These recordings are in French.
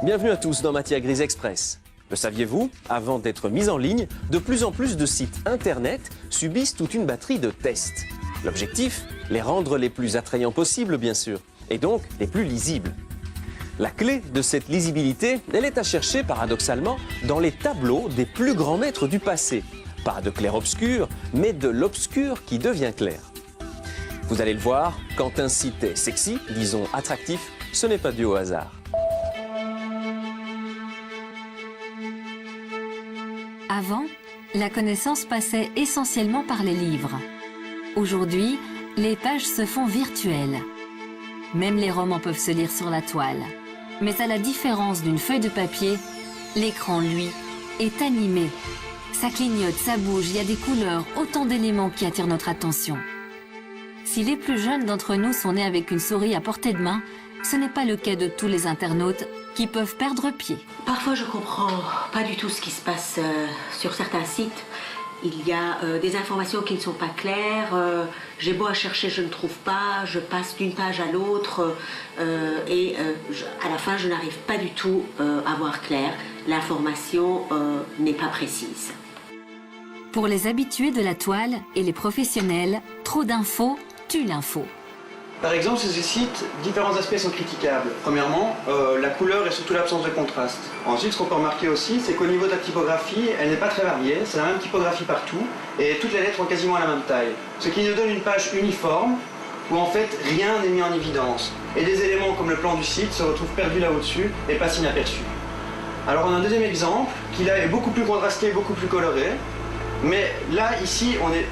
Bienvenue à tous dans Matière Grise Express. Le saviez-vous? Avant d'être mis en ligne, de plus en plus de sites internet subissent toute une batterie de tests. L'objectif? Les rendre les plus attrayants possibles, bien sûr, et donc les plus lisibles. La clé de cette lisibilité, elle est à chercher paradoxalement dans les tableaux des plus grands maîtres du passé. Pas de clair-obscur, mais de l'obscur qui devient clair. Vous allez le voir, quand un site est sexy, disons attractif, ce n'est pas dû au hasard. Avant, la connaissance passait essentiellement par les livres. Aujourd'hui, les pages se font virtuelles. Même les romans peuvent se lire sur la toile. Mais à la différence d'une feuille de papier, l'écran, lui, est animé. Ça clignote, ça bouge, il y a des couleurs, autant d'éléments qui attirent notre attention. Si les plus jeunes d'entre nous sont nés avec une souris à portée de main, ce n'est pas le cas de tous les internautes qui peuvent perdre pied. Parfois, je comprends pas du tout ce qui se passe sur certains sites. Il y a des informations qui ne sont pas claires. J'ai beau à chercher, je ne trouve pas. Je passe d'une page à l'autre à la fin, je n'arrive pas du tout à voir clair. L'information n'est pas précise. Pour les habitués de la toile et les professionnels, trop d'infos tue l'info. Par exemple, sur ces sites, différents aspects sont critiquables. Premièrement, la couleur et surtout l'absence de contraste. Ensuite, ce qu'on peut remarquer aussi, c'est qu'au niveau de la typographie, elle n'est pas très variée, c'est la même typographie partout, et toutes les lettres ont quasiment la même taille. Ce qui nous donne une page uniforme, où en fait rien n'est mis en évidence. Et des éléments comme le plan du site se retrouvent perdus là au-dessus et passent inaperçus. Alors on a un deuxième exemple, qui là est beaucoup plus contrasté, beaucoup plus coloré, mais là, ici, on est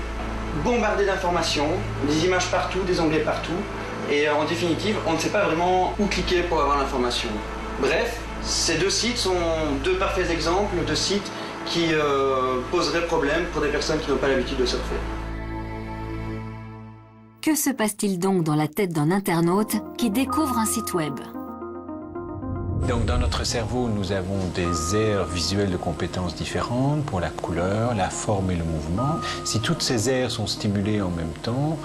bombardé d'informations, des images partout, des onglets partout. Et en définitive, on ne sait pas vraiment où cliquer pour avoir l'information. Bref, ces deux sites sont deux parfaits exemples de sites qui poseraient problème pour des personnes qui n'ont pas l'habitude de surfer. Que se passe-t-il donc dans la tête d'un internaute qui découvre un site web ? Donc dans notre cerveau, nous avons des aires visuelles de compétences différentes pour la couleur, la forme et le mouvement. Si toutes ces aires sont stimulées en même temps,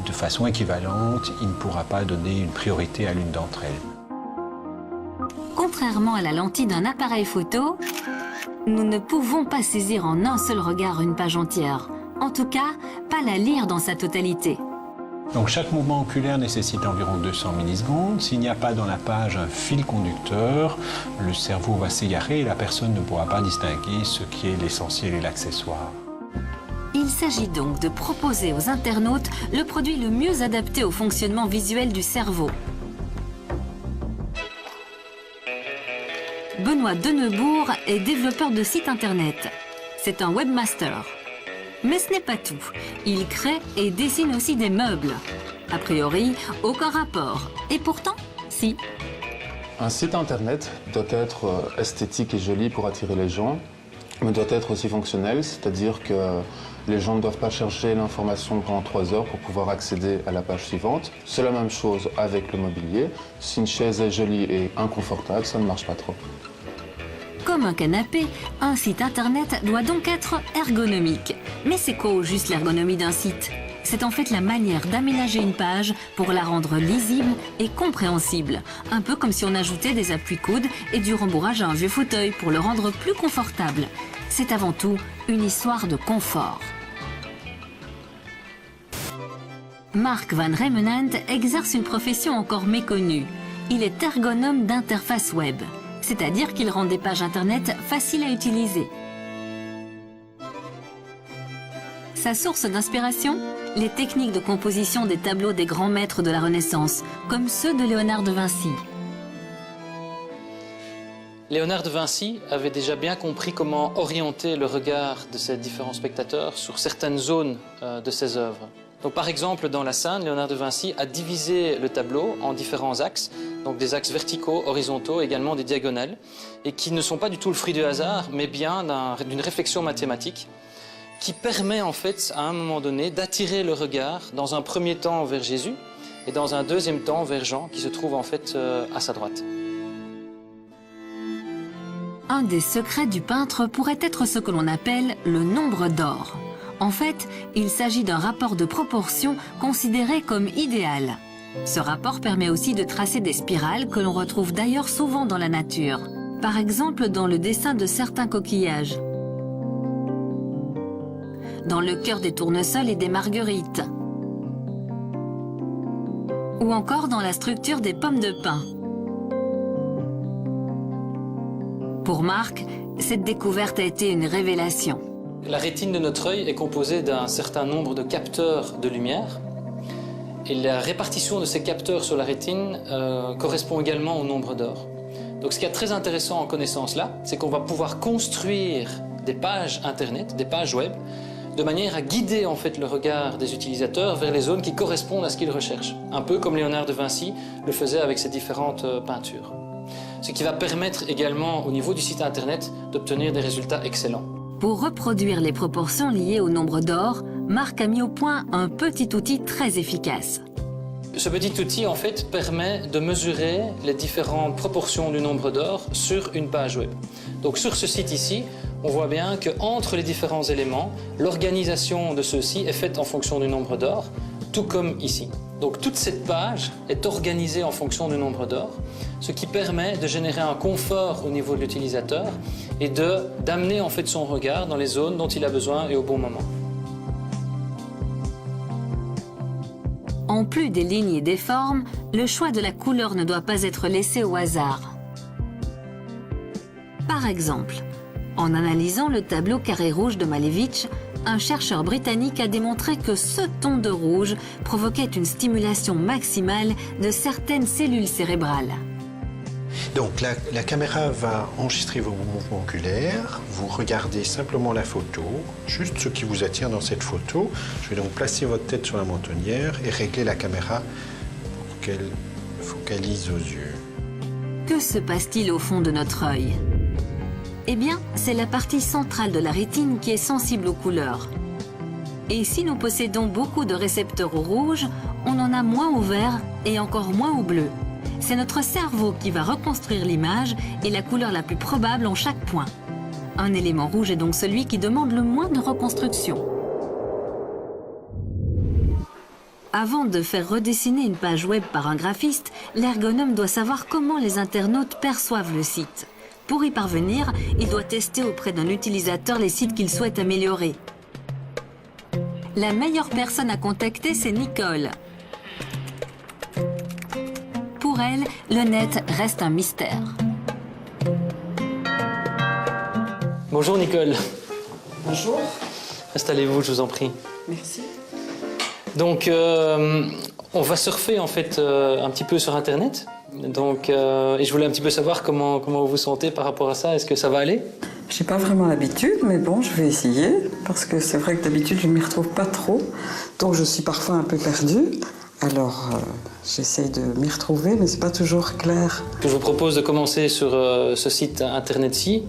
de façon équivalente, il ne pourra pas donner une priorité à l'une d'entre elles. Contrairement à la lentille d'un appareil photo, nous ne pouvons pas saisir en un seul regard une page entière. En tout cas, pas la lire dans sa totalité. Donc chaque mouvement oculaire nécessite environ 200 millisecondes. S'il n'y a pas dans la page un fil conducteur, le cerveau va s'égarer et la personne ne pourra pas distinguer ce qui est l'essentiel et l'accessoire. Il s'agit donc de proposer aux internautes le produit le mieux adapté au fonctionnement visuel du cerveau. Benoît Denebourg est développeur de site internet. C'est un webmaster. Mais ce n'est pas tout. Il crée et dessine aussi des meubles. A priori, aucun rapport. Et pourtant, si. Un site internet doit être esthétique et joli pour attirer les gens, mais doit être aussi fonctionnel, c'est-à-dire que les gens ne doivent pas chercher l'information pendant 3 heures pour pouvoir accéder à la page suivante. C'est la même chose avec le mobilier. Si une chaise est jolie et inconfortable, ça ne marche pas trop. Comme un canapé, un site internet doit donc être ergonomique. Mais c'est quoi au juste l'ergonomie d'un site? C'est en fait la manière d'aménager une page pour la rendre lisible et compréhensible. Un peu comme si on ajoutait des appuis-coudes et du rembourrage à un vieux fauteuil pour le rendre plus confortable. C'est avant tout une histoire de confort. Mark Van Remenant exerce une profession encore méconnue. Il est ergonome d'interface web. C'est-à-dire qu'il rend des pages internet faciles à utiliser. Sa source d'inspiration? Les techniques de composition des tableaux des grands maîtres de la Renaissance, comme ceux de Léonard de Vinci. Léonard de Vinci avait déjà bien compris comment orienter le regard de ses différents spectateurs sur certaines zones de ses œuvres. Donc, par exemple, dans la scène, Léonard de Vinci a divisé le tableau en différents axes, donc des axes verticaux, horizontaux, également des diagonales, et qui ne sont pas du tout le fruit du hasard, mais bien d'une réflexion mathématique qui permet en fait, à un moment donné, d'attirer le regard, dans un premier temps vers Jésus, et dans un deuxième temps vers Jean, qui se trouve en fait à sa droite. Un des secrets du peintre pourrait être ce que l'on appelle le nombre d'or. En fait, il s'agit d'un rapport de proportion considéré comme idéal. Ce rapport permet aussi de tracer des spirales que l'on retrouve d'ailleurs souvent dans la nature. Par exemple dans le dessin de certains coquillages, dans le cœur des tournesols et des marguerites, ou encore dans la structure des pommes de pin. Pour Marc, cette découverte a été une révélation. La rétine de notre œil est composée d'un certain nombre de capteurs de lumière. Et la répartition de ces capteurs sur la rétine correspond également au nombre d'or. Donc ce qui est très intéressant en connaissance là, c'est qu'on va pouvoir construire des pages internet, des pages web, de manière à guider en fait le regard des utilisateurs vers les zones qui correspondent à ce qu'ils recherchent. Un peu comme Léonard de Vinci le faisait avec ses différentes peintures. Ce qui va permettre également au niveau du site internet d'obtenir des résultats excellents. Pour reproduire les proportions liées au nombre d'or, Marc a mis au point un petit outil très efficace. Ce petit outil en fait permet de mesurer les différentes proportions du nombre d'or sur une page web. Donc sur ce site ici, on voit bien qu'entre les différents éléments, l'organisation de ceux-ci est faite en fonction du nombre d'or, tout comme ici. Donc toute cette page est organisée en fonction du nombre d'or, ce qui permet de générer un confort au niveau de l'utilisateur et d'amener en fait son regard dans les zones dont il a besoin et au bon moment. En plus des lignes et des formes, le choix de la couleur ne doit pas être laissé au hasard. Par exemple, en analysant le tableau carré rouge de Malevich, un chercheur britannique a démontré que ce ton de rouge provoquait une stimulation maximale de certaines cellules cérébrales. Donc la caméra va enregistrer vos mouvements oculaires, vous regardez simplement la photo, juste ce qui vous attire dans cette photo. Je vais donc placer votre tête sur la mentonnière et régler la caméra pour qu'elle focalise aux yeux. Que se passe-t-il au fond de notre œil ? Eh bien, c'est la partie centrale de la rétine qui est sensible aux couleurs. Et si nous possédons beaucoup de récepteurs au rouge, on en a moins au vert et encore moins au bleu. C'est notre cerveau qui va reconstruire l'image et la couleur la plus probable en chaque point. Un élément rouge est donc celui qui demande le moins de reconstruction. Avant de faire redessiner une page web par un graphiste, l'ergonome doit savoir comment les internautes perçoivent le site. Pour y parvenir, il doit tester auprès d'un utilisateur les sites qu'il souhaite améliorer. La meilleure personne à contacter, c'est Nicole. Pour elle, le net reste un mystère. Bonjour Nicole. Bonjour. Installez-vous, je vous en prie. Merci. Donc, on va surfer en fait un petit peu sur Internet. Donc, et je voulais un petit peu savoir comment vous vous sentez par rapport à ça. Est-ce que ça va aller ? J'ai pas vraiment l'habitude, mais bon, je vais essayer. Parce que c'est vrai que d'habitude, je ne m'y retrouve pas trop. Donc, je suis parfois un peu perdue. Alors, j'essaie de m'y retrouver, mais c'est pas toujours clair. Je vous propose de commencer sur ce site internet-ci.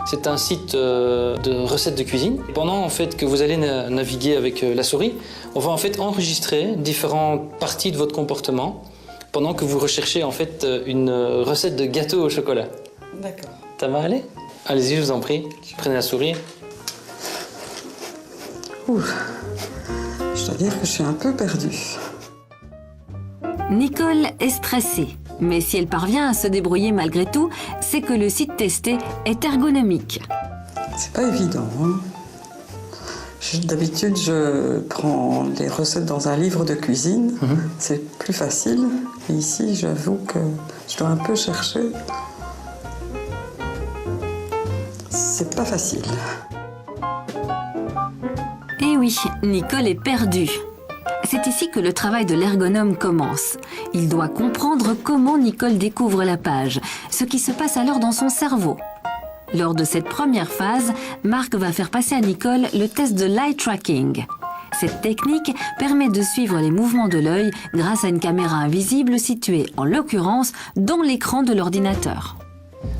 C'est un site de recettes de cuisine. Pendant en fait que vous allez naviguer avec la souris, on va en fait enregistrer différentes parties de votre comportement pendant que vous recherchez en fait une recette de gâteau au chocolat. D'accord. Ça va aller ? Allez-y, je vous en prie. Prenez la souris. Ouh. Je dois dire que je suis un peu perdue. Nicole est stressée, mais si elle parvient à se débrouiller malgré tout, c'est que le site testé est ergonomique. C'est pas évident, hein. D'habitude, je prends les recettes dans un livre de cuisine. C'est plus facile. Et ici, j'avoue que je dois un peu chercher. C'est pas facile. Eh oui, Nicole est perdue. C'est ici que le travail de l'ergonome commence. Il doit comprendre comment Nicole découvre la page, ce qui se passe alors dans son cerveau. Lors de cette première phase, Marc va faire passer à Nicole le test de l'eye tracking. Cette technique permet de suivre les mouvements de l'œil grâce à une caméra invisible située, en l'occurrence, dans l'écran de l'ordinateur.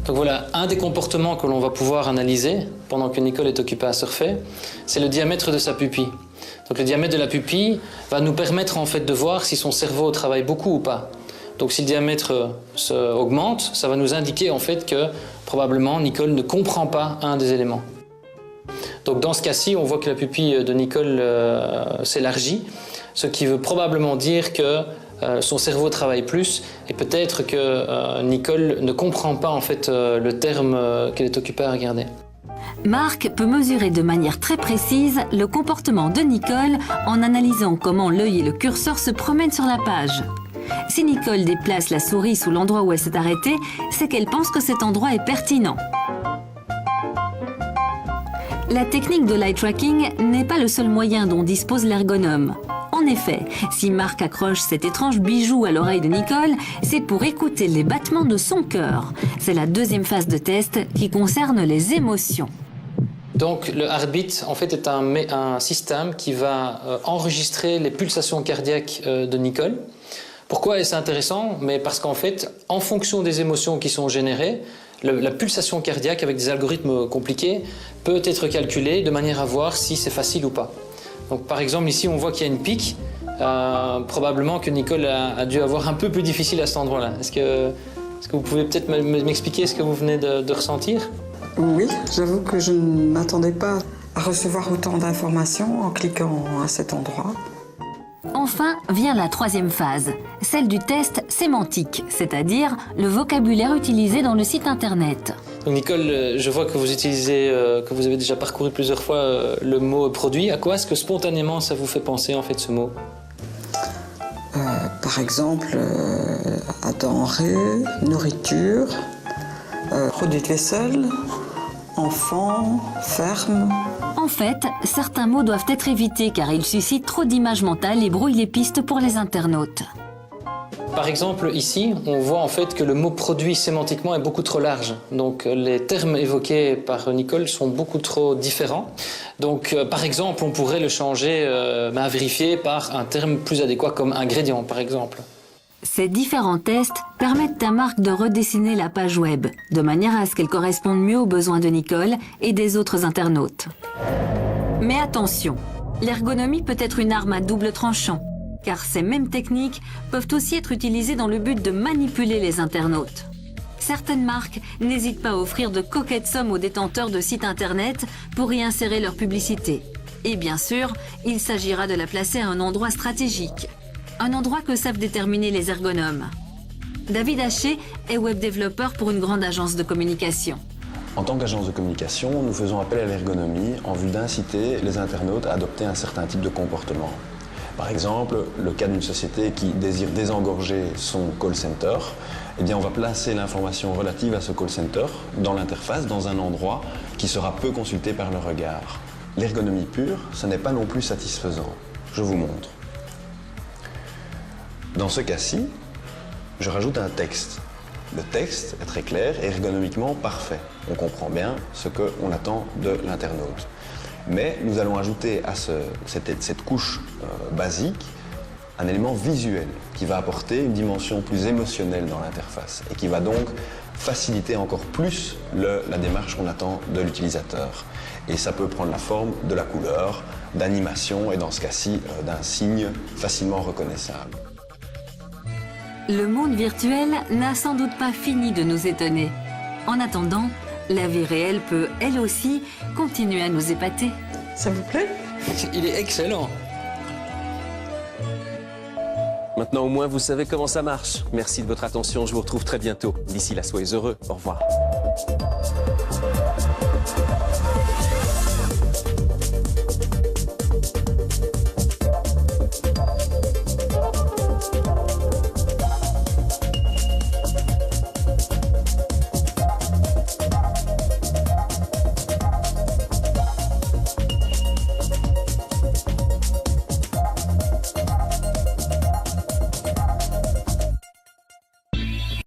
Donc voilà, un des comportements que l'on va pouvoir analyser pendant que Nicole est occupée à surfer, c'est le diamètre de sa pupille. Donc le diamètre de la pupille va nous permettre en fait de voir si son cerveau travaille beaucoup ou pas. Donc si le diamètre augmente, ça va nous indiquer en fait que probablement Nicole ne comprend pas un des éléments. Donc dans ce cas-ci, on voit que la pupille de Nicole s'élargit, ce qui veut probablement dire que son cerveau travaille plus et peut-être que Nicole ne comprend pas en fait le terme qu'elle est occupée à regarder. Marc peut mesurer de manière très précise le comportement de Nicole en analysant comment l'œil et le curseur se promènent sur la page. Si Nicole déplace la souris sous l'endroit où elle s'est arrêtée, c'est qu'elle pense que cet endroit est pertinent. La technique de l'eye tracking n'est pas le seul moyen dont dispose l'ergonome. En effet, si Marc accroche cet étrange bijou à l'oreille de Nicole, c'est pour écouter les battements de son cœur. C'est la deuxième phase de test qui concerne les émotions. Donc le Heartbeat en fait est un système qui va enregistrer les pulsations cardiaques de Nicole. Pourquoi est-ce intéressant? Mais parce qu'en fait, en fonction des émotions qui sont générées, la pulsation cardiaque avec des algorithmes compliqués peut être calculée de manière à voir si c'est facile ou pas. Donc par exemple ici on voit qu'il y a une pique, probablement que Nicole a dû avoir un peu plus difficile à cet endroit-là. Est-ce que vous pouvez peut-être m'expliquer ce que vous venez de ressentir? Oui, j'avoue que je ne m'attendais pas à recevoir autant d'informations en cliquant à cet endroit. Enfin vient la troisième phase, celle du test sémantique, c'est-à-dire le vocabulaire utilisé dans le site internet. Donc Nicole, je vois que vous utilisez, que vous avez déjà parcouru plusieurs fois le mot produit. À quoi est-ce que spontanément ça vous fait penser en fait ce mot? Par exemple, à denrées, nourriture, produits de vaisselle, enfants, ferme. En fait, certains mots doivent être évités car ils suscitent trop d'images mentales et brouillent les pistes pour les internautes. Par exemple, ici, on voit en fait que le mot produit sémantiquement est beaucoup trop large. Donc les termes évoqués par Nicole sont beaucoup trop différents. Donc par exemple, on pourrait le changer à vérifier par un terme plus adéquat comme ingrédient, par exemple. Ces différents tests permettent à Marc de redessiner la page web, de manière à ce qu'elle corresponde mieux aux besoins de Nicole et des autres internautes. Mais attention, l'ergonomie peut être une arme à double tranchant, car ces mêmes techniques peuvent aussi être utilisées dans le but de manipuler les internautes. Certaines marques n'hésitent pas à offrir de coquettes sommes aux détenteurs de sites internet pour y insérer leur publicité. Et bien sûr, il s'agira de la placer à un endroit stratégique. Un endroit que savent déterminer les ergonomes. David Haché est web développeur pour une grande agence de communication. En tant qu'agence de communication, nous faisons appel à l'ergonomie en vue d'inciter les internautes à adopter un certain type de comportement. Par exemple, le cas d'une société qui désire désengorger son call center, eh bien on va placer l'information relative à ce call center dans l'interface, dans un endroit qui sera peu consulté par le regard. L'ergonomie pure, ce n'est pas non plus satisfaisant. Je vous montre. Dans ce cas-ci, je rajoute un texte. Le texte est très clair et ergonomiquement parfait. On comprend bien ce qu'on attend de l'internaute. Mais nous allons ajouter à cette couche basique un élément visuel qui va apporter une dimension plus émotionnelle dans l'interface et qui va donc faciliter encore plus la démarche qu'on attend de l'utilisateur. Et ça peut prendre la forme de la couleur, d'animation et dans ce cas-ci d'un signe facilement reconnaissable. Le monde virtuel n'a sans doute pas fini de nous étonner. En attendant, la vie réelle peut, elle aussi, continuer à nous épater. Ça vous plaît? Il est excellent. Maintenant, au moins, vous savez comment ça marche. Merci de votre attention. Je vous retrouve très bientôt. D'ici là, soyez heureux. Au revoir.